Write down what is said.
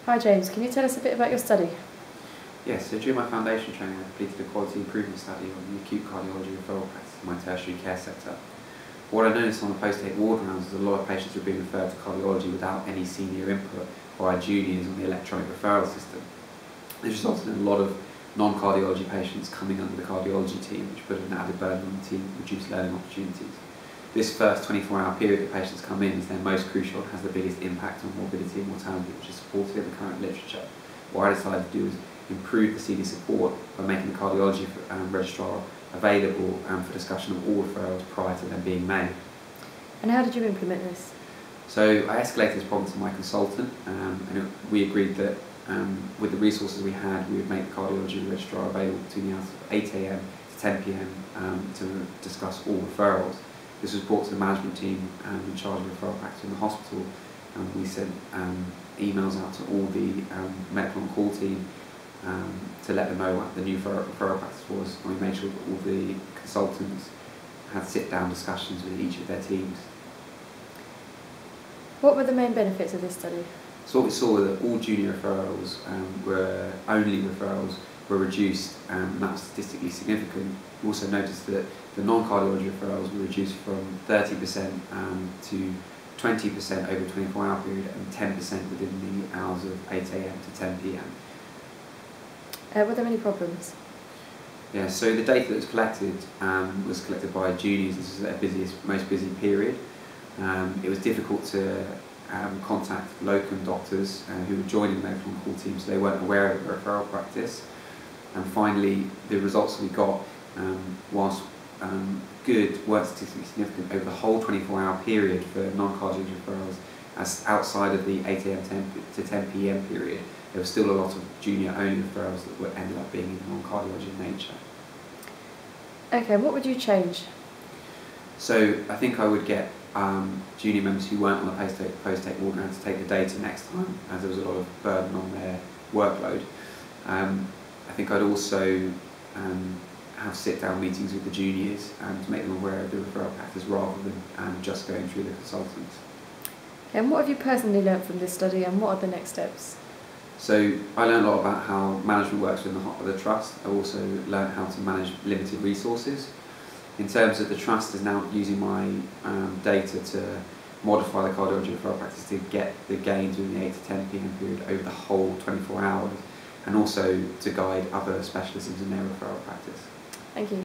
Hi James, can you tell us a bit about your study? Yes, so during my foundation training I completed a quality improvement study on the acute cardiology referral practice in my tertiary care sector. What I noticed on the post-take ward rounds is a lot of patients were being referred to cardiology without any senior input by our juniors on the electronic referral system. This resulted in a lot of non-cardiology patients coming under the cardiology team, which put an added burden on the team and reduced learning opportunities. This first 24-hour period that patients come in is their most crucial and has the biggest impact on morbidity and mortality, which is supported in the current literature. What I decided to do is improve the senior support by making the cardiology registrar available for discussion of all referrals prior to them being made. And how did you implement this? So I escalated this problem to my consultant and we agreed that with the resources we had, we would make the cardiology registrar available between the hours of 8 AM to 10 PM to discuss all referrals. This was brought to the management team in charge of referral practice in the hospital, and we sent emails out to all the medical on-call team to let them know what the new referral practice was, and we made sure that all the consultants had sit-down discussions with each of their teams. What were the main benefits of this study? So what we saw was that all junior referrals were reduced, and that was statistically significant. We also noticed that the non-cardiology referrals were reduced from 30% to 20% over a 24-hour period and 10% within the hours of 8 AM to 10 PM. Were there any problems? Yeah, so the data that was collected by juniors. This was their most busy period. It was difficult to contact locum doctors who were joining the medical on-call team, so they weren't aware of the referral practice. And finally, the results we got, whilst good, weren't statistically significant over the whole 24-hour period for non-cardiology referrals, as outside of the 8 AM to 10 PM period. There was still a lot of junior-only referrals that ended up being non-cardiology in nature. Okay, what would you change? So I think I would get junior members who weren't on the post-take ward round to take the data next time, as there was a lot of burden on their workload. I think I'd also have sit-down meetings with the juniors to make them aware of the referral practice rather than just going through the consultants. Okay, and what have you personally learnt from this study, and what are the next steps? So I learned a lot about how management works within the trust. I also learned how to manage limited resources. In terms of the trust is now using my data to modify the cardiology referral practice to get the gains within the 8 to 10 PM period over the whole 24 hours, and also to guide other specialisms in their referral practice. Thank you.